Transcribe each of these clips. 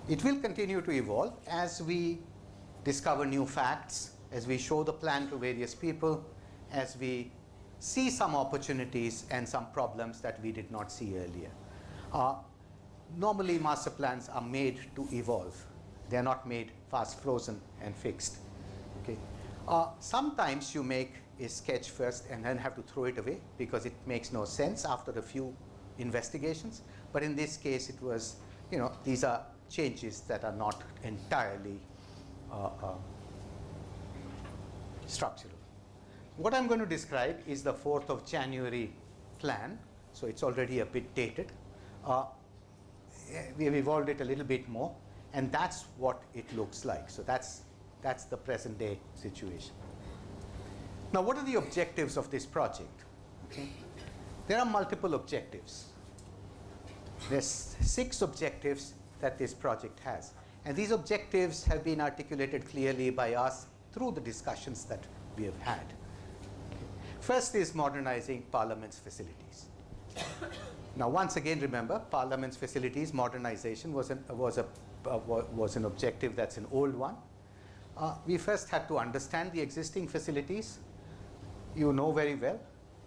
It will continue to evolve as we discover new facts, as we show the plan to various people, as we see some opportunities and some problems that we did not see earlier. Normally, master plans are made to evolve. They are not made fast frozen and fixed. Okay. Sometimes you make a sketch first and then have to throw it away because it makes no sense after a few investigations. But in this case, it was, these are changes that are not entirely structural. What I'm going to describe is the 4th of January plan. So it's already a bit dated. We have evolved it a little bit more, and that's what it looks like. So that's the present day situation. Now, what are the objectives of this project? Okay. There are multiple objectives. There's 6 objectives that this project has. And these objectives have been articulated clearly by us through the discussions that we have had. Okay. First is modernizing Parliament's facilities. Now, once again, remember, Parliament's facilities modernization was an objective that's an old one. We first had to understand the existing facilities. You know very well,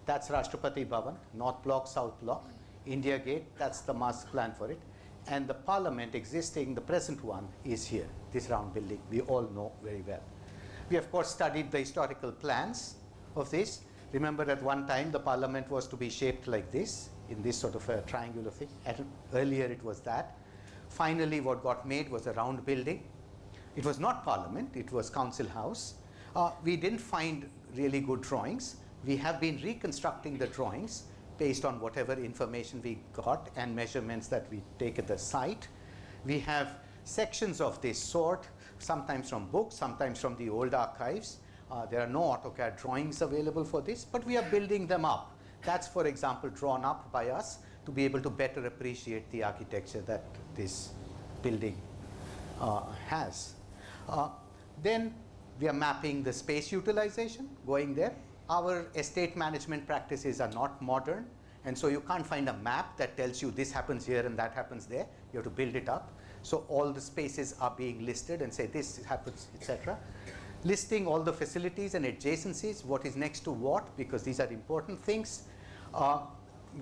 that's Rashtrapati Bhavan, North Block, South Block, India Gate, that's the master plan for it. And the Parliament existing, the present one, is here, this round building. We all know very well. We, of course, studied the historical plans of this. Remember, at one time, the Parliament was to be shaped like this, in this sort of a triangular thing. Earlier, it was that. Finally, what got made was a round building. It was not Parliament, it was Council House. We didn't find really good drawings. We have been reconstructing the drawings based on whatever information we got and measurements that we take at the site. We have sections of this sort, sometimes from books, sometimes from the old archives. There are no AutoCAD drawings available for this, but we are building them up. That's, for example, drawn up by us to be able to better appreciate the architecture that this building has. Then we are mapping the space utilization, going there. Our estate management practices are not modern, and so you can't find a map that tells you this happens here and that happens there. You have to build it up. So all the spaces are being listed and say this happens, etc. Listing all the facilities and adjacencies, what is next to what, because these are important things.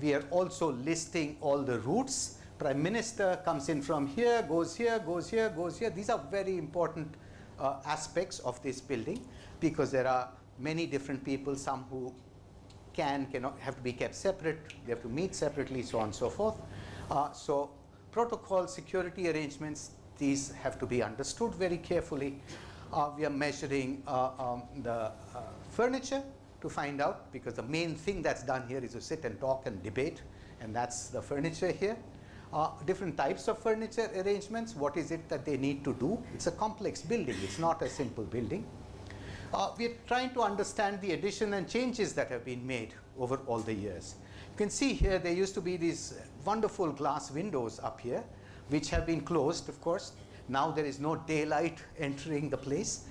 We are also listing all the routes. Prime Minister comes in from here, goes here, goes here, goes here. These are very important aspects of this building because there are many different people, some who cannot, have to be kept separate, they have to meet separately, so on and so forth. So protocol, security arrangements, these have to be understood very carefully. We are measuring the furniture to find out, because the main thing that's done here is to sit and talk and debate, and that's the furniture here. Different types of furniture arrangements, what is it that they need to do? It's a complex building, it's not a simple building. We're trying to understand the addition and changes that have been made over all the years. You can see here there used to be these wonderful glass windows up here, which have been closed, of course. Now there is no daylight entering the place,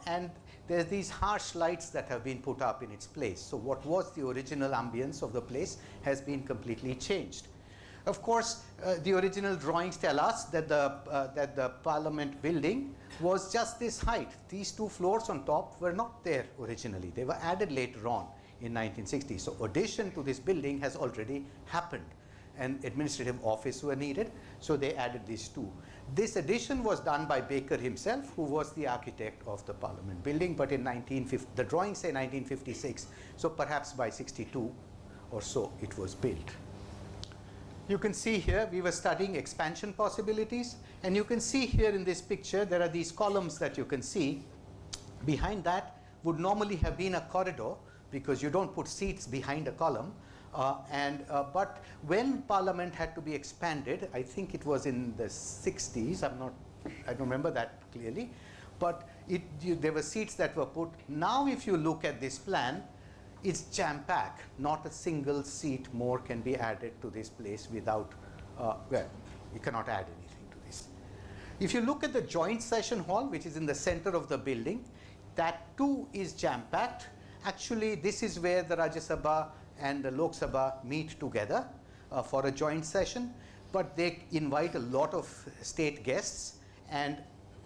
and there's these harsh lights that have been put up in its place. So what was the original ambience of the place has been completely changed. Of course, the original drawings tell us that the Parliament building was just this height. These 2 floors on top were not there originally. They were added later on in 1960. So addition to this building has already happened. An administrative office were needed, so they added these 2. This addition was done by Baker himself, who was the architect of the Parliament building, but in 1950, the drawings say 1956, so perhaps by 62 or so it was built. You can see here we were studying expansion possibilities, and you can see here in this picture there are these columns that you can see. Behind that would normally have been a corridor, because you don't put seats behind a column. But when Parliament had to be expanded, I think it was in the 60s, I don't remember that clearly, but there were seats that were put. Now if you look at this plan, it's jam-packed. Not a single seat more can be added to this place without, well, you cannot add anything to this. If you look at the joint session hall, which is in the center of the building, that too is jam-packed. Actually, this is where the Rajya Sabha and the Lok Sabha meet together for a joint session. but they invite a lot of state guests, and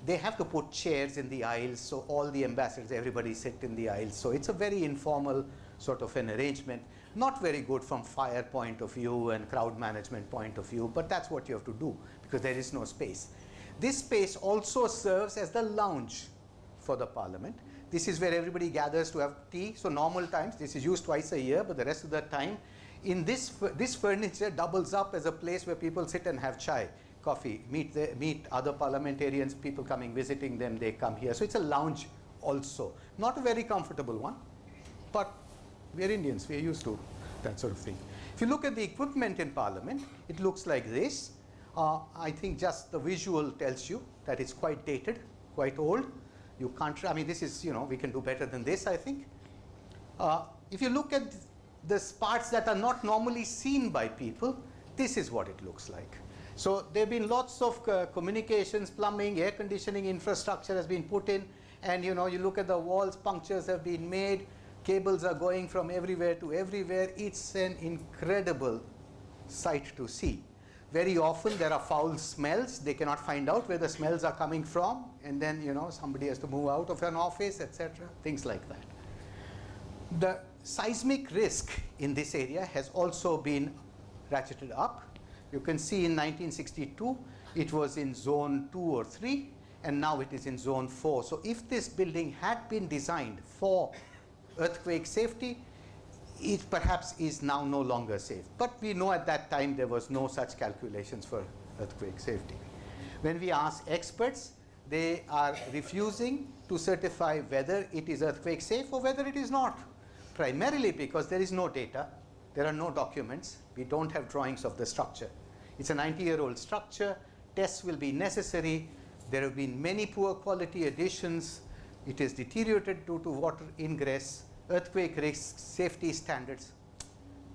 they have to put chairs in the aisles, so all the ambassadors, everybody sit in the aisles. So it's a very informal sort of an arrangement, not very good from fire point of view and crowd management point of view, but that's what you have to do because there is no space. This space also serves as the lounge for the parliament. This is where everybody gathers to have tea. So normal times, this is used twice a year, but the rest of the time, in this furniture doubles up as a place where people sit and have chai, coffee, meet other parliamentarians, people coming visiting them, they come here. So it's a lounge also. Not a very comfortable one, but we're Indians, we're used to that sort of thing. If you look at the equipment in Parliament, it looks like this. I think just the visual tells you that it's quite dated, quite old. You can't, I mean, this is, you know, we can do better than this, I think. If you look at the parts that are not normally seen by people, this is what it looks like. So there have been lots of communications, plumbing, air conditioning infrastructure has been put in, and you know, you look at the walls, punctures have been made, cables are going from everywhere to everywhere. It's an incredible sight to see. Very often there are foul smells. They cannot find out where the smells are coming from, and then, you know, somebody has to move out of an office, etc. Things like that. The seismic risk in this area has also been ratcheted up. You can see in 1962 it was in zone 2 or 3, and now it is in zone 4. So if this building had been designed for earthquake safety, it perhaps is now no longer safe. But we know at that time there was no such calculations for earthquake safety. When we ask experts, they are refusing to certify whether it is earthquake safe or whether it is not, primarily because there is no data, there are no documents, we don't have drawings of the structure. It's a 90-year-old structure, tests will be necessary, there have been many poor quality additions, it is deteriorated due to water ingress, earthquake risk, safety standards.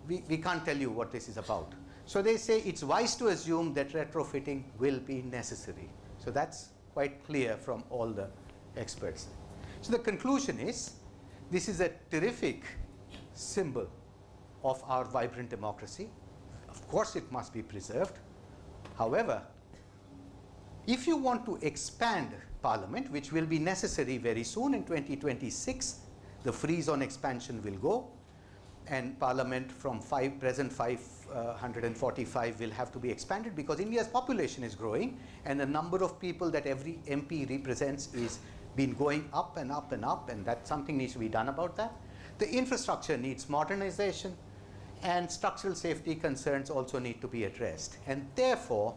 We can't tell you what this is about. So they say it's wise to assume that retrofitting will be necessary. So that's quite clear from all the experts. So the conclusion is, this is a terrific symbol of our vibrant democracy. Of course it must be preserved. However, if you want to expand Parliament, which will be necessary very soon in 2026, the freeze on expansion will go, and Parliament from present 545 will have to be expanded because India's population is growing, and the number of people that every MP represents is been going up and up and up, and that something needs to be done about that. The infrastructure needs modernization, and structural safety concerns also need to be addressed. And therefore,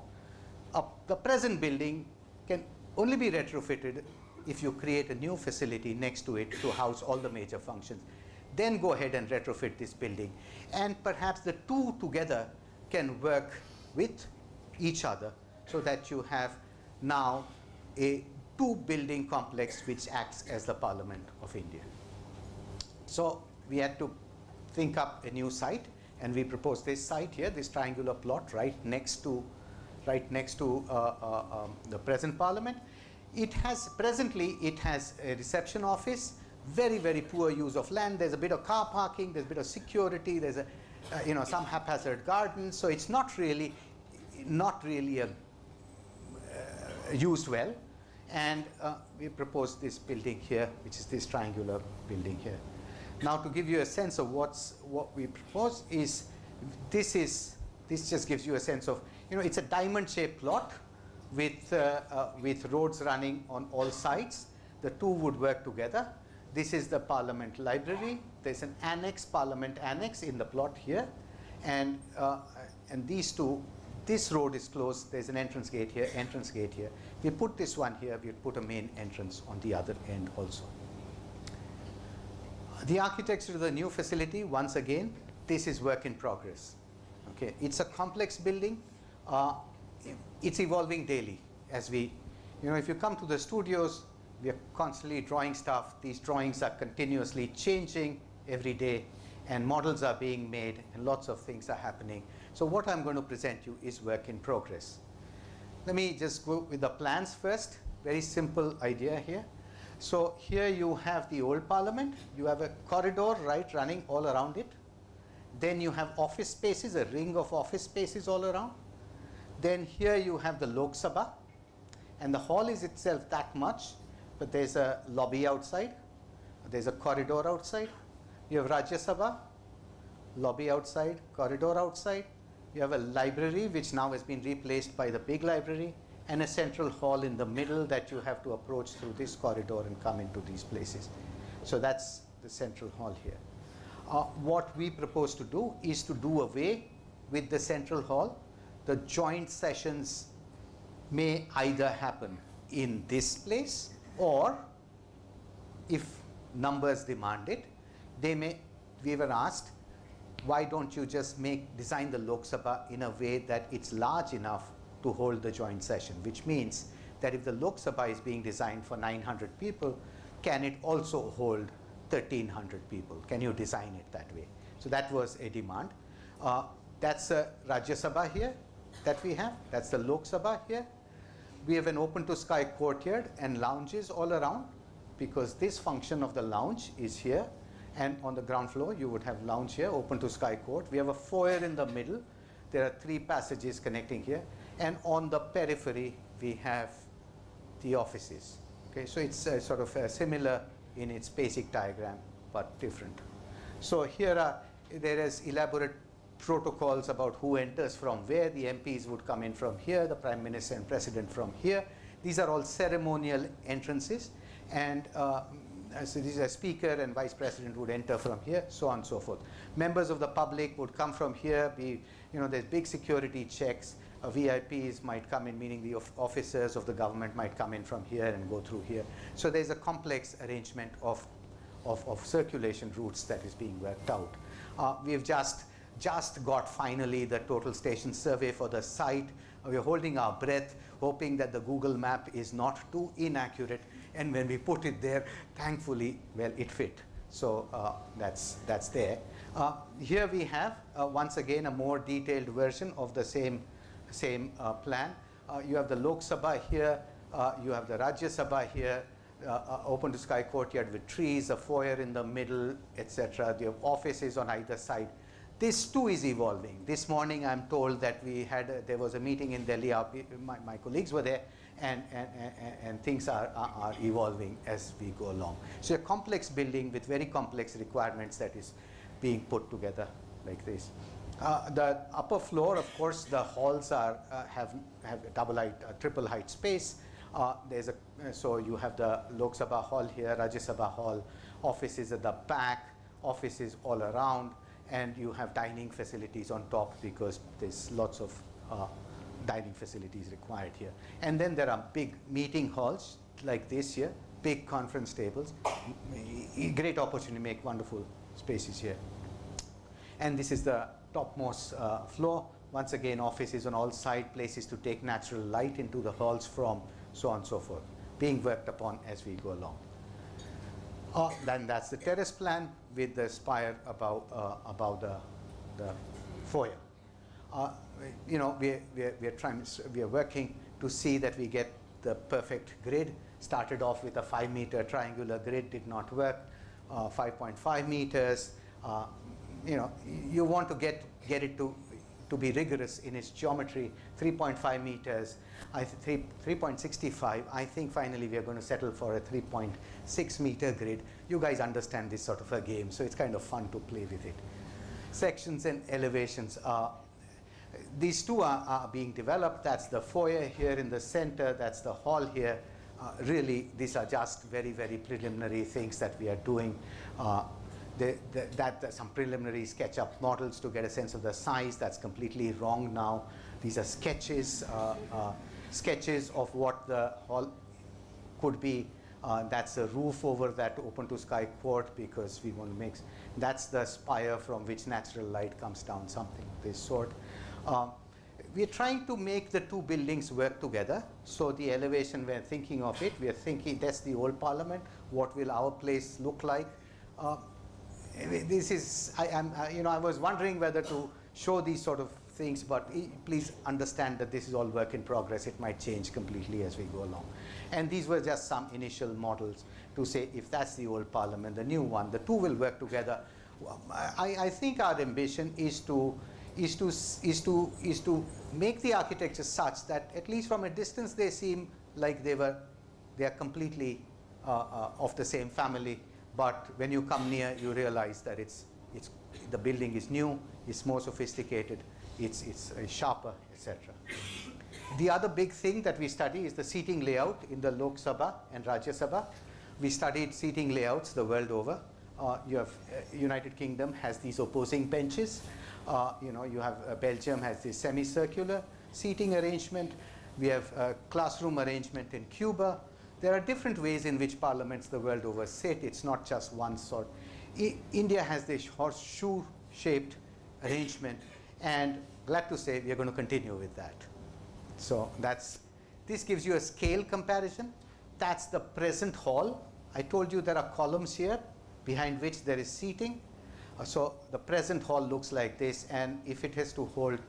the present building can only be retrofitted if you create a new facility next to it to house all the major functions. Then go ahead and retrofit this building. And perhaps the two together can work with each other so that you have now a two-building complex which acts as the Parliament of India. So we had to think up a new site, and we proposed this site here, this triangular plot right next to the present Parliament. Presently it has a reception office, very, very poor use of land. There's a bit of car parking, there's a bit of security, there's a some haphazard gardens, so it's not really used well. And we proposed this building here, which is this triangular building here. Now, to give you a sense of what we propose is, this just gives you a sense of, it's a diamond-shaped plot with roads running on all sides. The two would work together. This is the Parliament Library. There's an annex, Parliament Annex, in the plot here, and these two. This road is closed. There's an entrance gate here, entrance gate here. We put this one here. We put a main entrance on the other end also. The architecture of the new facility, once again, this is work in progress. Okay, it's a complex building. It's evolving daily. As we, if you come to the studios, we are constantly drawing stuff. These drawings are continuously changing every day, and models are being made, and lots of things are happening. So what I'm going to present you is work in progress. Let me just go with the plans first. Very simple idea here. So here you have the old Parliament. You have a corridor, right, running all around it. Then you have office spaces, a ring of office spaces all around. Then here you have the Lok Sabha, and the hall is itself that much, but there's a lobby outside, there's a corridor outside. You have Rajya Sabha, lobby outside, corridor outside. You have a library which now has been replaced by the big library, and a central hall in the middle that you have to approach through this corridor and come into these places. So that's the central hall here. What we propose to do is to do away with the central hall. The joint sessions may either happen in this place, or if numbers demand it, we were asked, why don't you just design the Lok Sabha in a way that it's large enough to hold the joint session, which means that if the Lok Sabha is being designed for 900 people, can it also hold 1,300 people? Can you design it that way? So that was a demand. That's a Rajya Sabha here that we have. That's the Lok Sabha here. We have an open to sky courtyard and lounges all around, because this function of the lounge is here. And on the ground floor, you would have lounge here, open to sky court. We have a foyer in the middle. There are 3 passages connecting here. And on the periphery, we have the offices. Okay, so it's sort of similar in its basic diagram, but different. So here there is elaborate protocols about who enters from where. The MPs would come in from here, the Prime Minister and President from here. These are all ceremonial entrances. And so this is a speaker and vice president would enter from here, so on and so forth. Members of the public would come from here. There's big security checks. VIPs might come in, meaning the officers of the government might come in from here and go through here. So there's a complex arrangement of circulation routes that is being worked out. We've just got finally the total station survey for the site. We're holding our breath, hoping that the Google map is not too inaccurate. And when we put it there, thankfully, well, it fit. So that's there. Here we have, once again, a more detailed version of the same plan. You have the Lok Sabha here. You have the Rajya Sabha here. Open to sky courtyard with trees, a foyer in the middle, etc. You have offices on either side. This too is evolving. This morning I'm told that there was a meeting in Delhi. My colleagues were there. And things are evolving as we go along. So a complex building with very complex requirements that is being put together like this. The upper floor, of course, the halls have triple height space. So you have the Lok Sabha hall here, Rajya Sabha hall, offices at the back, offices all around, and you have dining facilities on top, because there's lots of dining facilities required here. And then there are big meeting halls like this here, big conference tables. Great opportunity to make wonderful spaces here. And this is the topmost floor. Once again, offices on all sides, places to take natural light into the halls from, so on and so forth, being worked upon as we go along. Then that's the terrace plan with the spire above the foyer. We are working to see that we get the perfect grid. Started off with a 5-meter triangular grid, did not work. 5.5 meters. You want to get it to be rigorous in its geometry. 3.5 meters. 3.65. I think finally we are going to settle for a 3.6 meter grid. You guys understand this sort of a game, so it's kind of fun to play with it. Sections and elevations. These two are being developed. That's the foyer here in the center. That's the hall here. Really, these are just very, very preliminary things that we are doing. Some preliminary SketchUp models to get a sense of the size. That's completely wrong now. These are sketches of what the hall could be. That's a roof over that open to sky court, because we want to make. That's the spire from which natural light comes down, something of this sort. We are trying to make the two buildings work together. So the elevation, we're thinking of it. We are thinking that's the old Parliament. What will our place look like? This is. I was wondering whether to show these sort of things, but please understand that this is all work in progress. It might change completely as we go along. And these were just some initial models to say if that's the old Parliament, the new one, the two will work together. I think our ambition is to is to make the architecture such that at least from a distance they seem like they are completely of the same family, but when you come near you realize that the building is new, it's more sophisticated, it's sharper, etc. The other big thing that we study is the seating layout in the Lok Sabha and Rajya Sabha. We studied seating layouts the world over. You have United Kingdom has these opposing benches. You have Belgium has this semicircular seating arrangement. We have classroom arrangement in Cuba. There are different ways in which parliaments the world over sit. It's not just one sort. India has this horseshoe-shaped arrangement, and glad to say we are going to continue with that. So this gives you a scale comparison. That's the present hall. I told you there are columns here behind which there is seating. So the present hall looks like this, and if it has to hold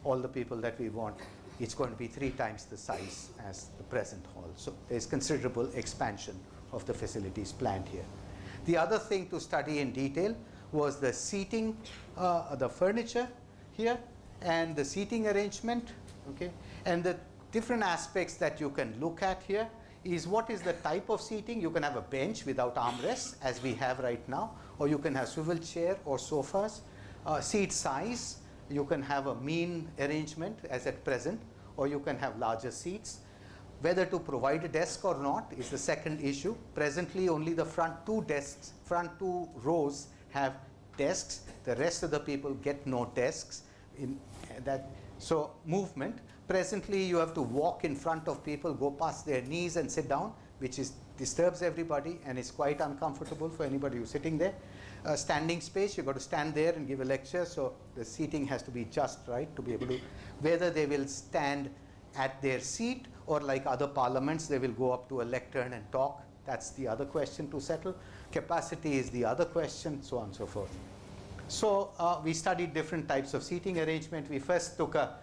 all the people that we want, it's going to be 3 times the size as the present hall. So there's considerable expansion of the facilities planned here. The other thing to study in detail was the seating, the furniture here, and the seating arrangement, okay? And the different aspects that you can look at here is what is the type of seating. You can have a bench without armrests, as we have right now, or you can have swivel chair or sofas. Seat size, you can have a mean arrangement as at present, or you can have larger seats. Whether to provide a desk or not is the second issue. Presently, only the front 2 rows have desks. The rest of the people get no desks. So movement. Presently, you have to walk in front of people, go past their knees and sit down, which disturbs everybody and is quite uncomfortable for anybody who's sitting there. Standing space, you've got to stand there and give a lecture, so the seating has to be just right to be able to, whether they will stand at their seat or like other parliaments, they will go up to a lectern and talk. That's the other question to settle. Capacity is the other question, so on and so forth. So we studied different types of seating arrangement. We first took a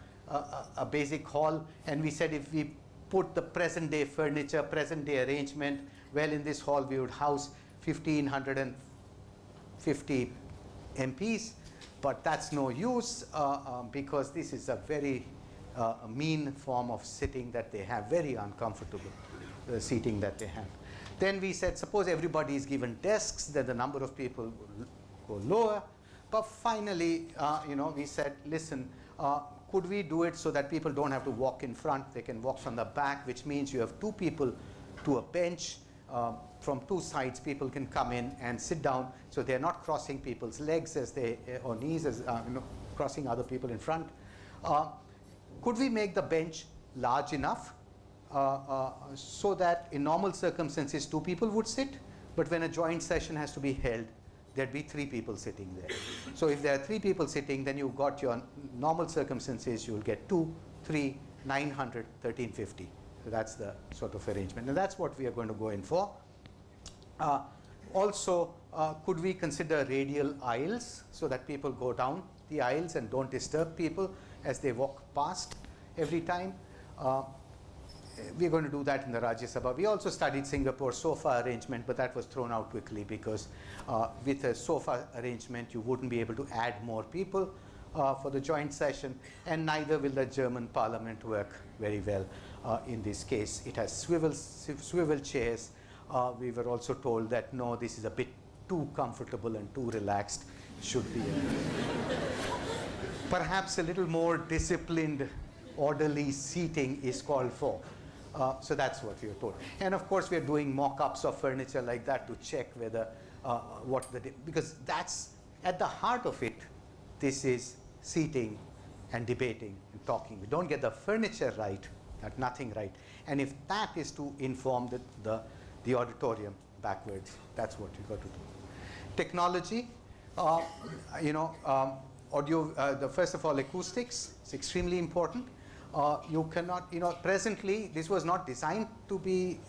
basic hall, and we said if we put the present day furniture, present day arrangement, well, in this hall we would house 1,550 MPs, but that's no use because this is a very mean form of sitting that they have, very uncomfortable seating that they have. Then we said, suppose everybody is given desks, then the number of people will go lower. But finally, we said, listen, could we do it so that people don't have to walk in front, they can walk from the back, which means you have 2 people to a bench. From 2 sides, people can come in and sit down, so they're not crossing people's legs or knees, crossing other people in front. Could we make the bench large enough so that in normal circumstances 2 people would sit, but when a joint session has to be held, there'd be 3 people sitting there. So if there are 3 people sitting, then you've got your normal circumstances, you'll get 2, 3, 900, 1350. So that's the sort of arrangement. And that's what we are going to go in for. Also, could we consider radial aisles so that people go down the aisles and don't disturb people as they walk past every time? We're going to do that in the Rajya Sabha. We also studied Singapore sofa arrangement, but that was thrown out quickly because with a sofa arrangement, you wouldn't be able to add more people for the joint session, and neither will the German parliament work very well in this case. It has swivel chairs. We were also told that, no, this is a bit too comfortable and too relaxed. Should be perhaps a little more disciplined, orderly seating is called for. So that's what we were told. And of course, we are doing mock-ups of furniture like that to check whether because that's at the heart of it. This is seating and debating and talking. We don't get the furniture right, got nothing right. And if that is to inform the auditorium backwards, that's what you got to do. Technology, audio. First of all, acoustics. It's extremely important. You cannot, presently this was not designed to be,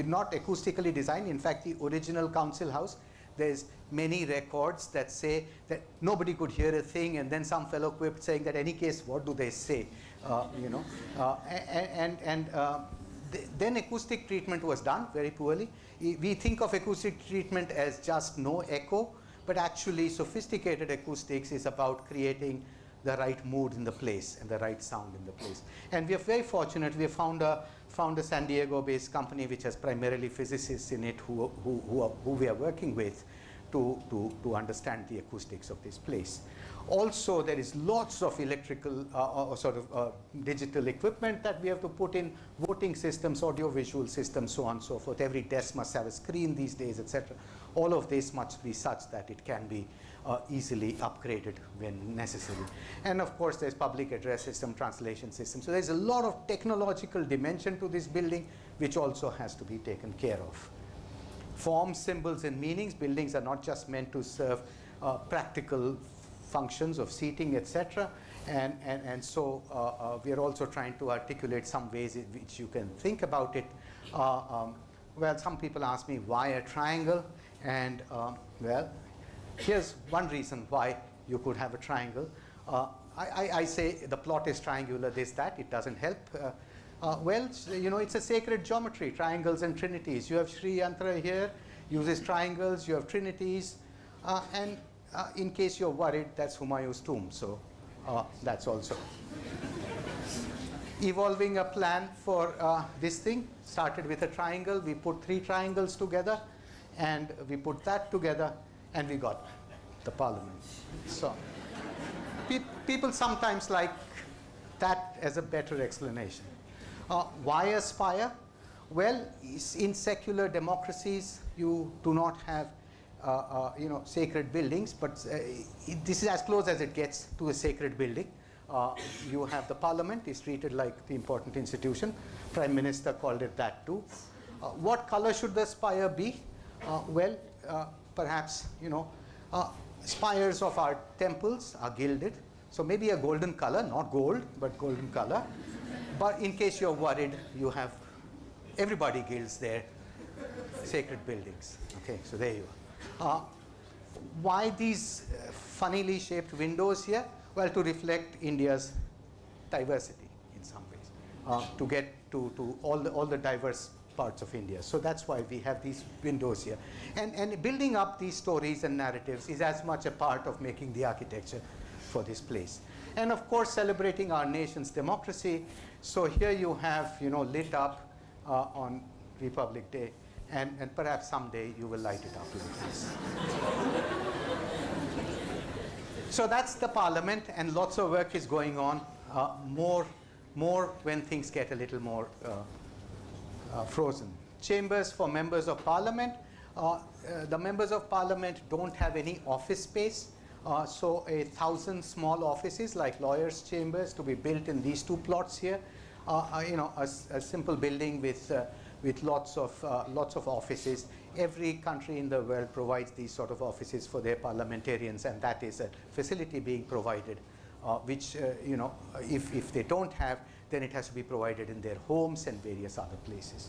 not acoustically designed. In fact, the original council house, there's many records that say that nobody could hear a thing, and then some fellow quipped saying that any case, what do they say? Then acoustic treatment was done very poorly. We think of acoustic treatment as just no echo, but actually sophisticated acoustics is about creating the right mood in the place and the right sound in the place. And we are very fortunate. We have found a San Diego-based company which has primarily physicists in it who we are working with to understand the acoustics of this place. Also, there is lots of electrical digital equipment that we have to put in, voting systems, audio-visual systems, so on and so forth. Every desk must have a screen these days, etc. All of this must be such that it can be easily upgraded when necessary. And of course, there's public address system, translation system. So there's a lot of technological dimension to this building, which also has to be taken care of. Forms, symbols, and meanings. Buildings are not just meant to serve practical functions of seating, etc. And so we are also trying to articulate some ways in which you can think about it. Well, some people ask me, why a triangle? And well, here's one reason why you could have a triangle. I say the plot is triangular, this, that. It doesn't help. Well, you know, it's a sacred geometry, triangles and trinities. You have Sri Yantra here, uses triangles. You have trinities. And in case you're worried, that's Humayun's tomb. So that's also. Evolving a plan for this thing. Started with a triangle. We put 3 triangles together. And we put that together. And we got the parliament. So people sometimes like that as a better explanation. Why a spire? Well, in secular democracies, you do not have sacred buildings, but this is as close as it gets to a sacred building. You have the parliament, is treated like the important institution. Prime Minister called it that too. What color should the spire be? Well, perhaps, spires of our temples are gilded. So maybe a golden color, not gold, but golden color. But in case you're worried, you have everybody gilds their sacred buildings. Okay, so there you are. Why these funnily shaped windows here? Well, to reflect India's diversity in some ways, to get to all the diverse parts of India. So that's why we have these windows here. And building up these stories and narratives is as much a part of making the architecture for this place. And of course, celebrating our nation's democracy. So here you have, lit up on Republic Day, and perhaps someday you will light it up to the place. So that's the parliament, and lots of work is going on. More when things get a little more frozen. Chambers for members of parliament. The members of parliament don't have any office space. So 1,000 small offices like lawyers' chambers to be built in these 2 plots here. A simple building with lots of offices. Every country in the world provides these sort of offices for their parliamentarians, and that is a facility being provided, which if they don't have, then it has to be provided in their homes and various other places.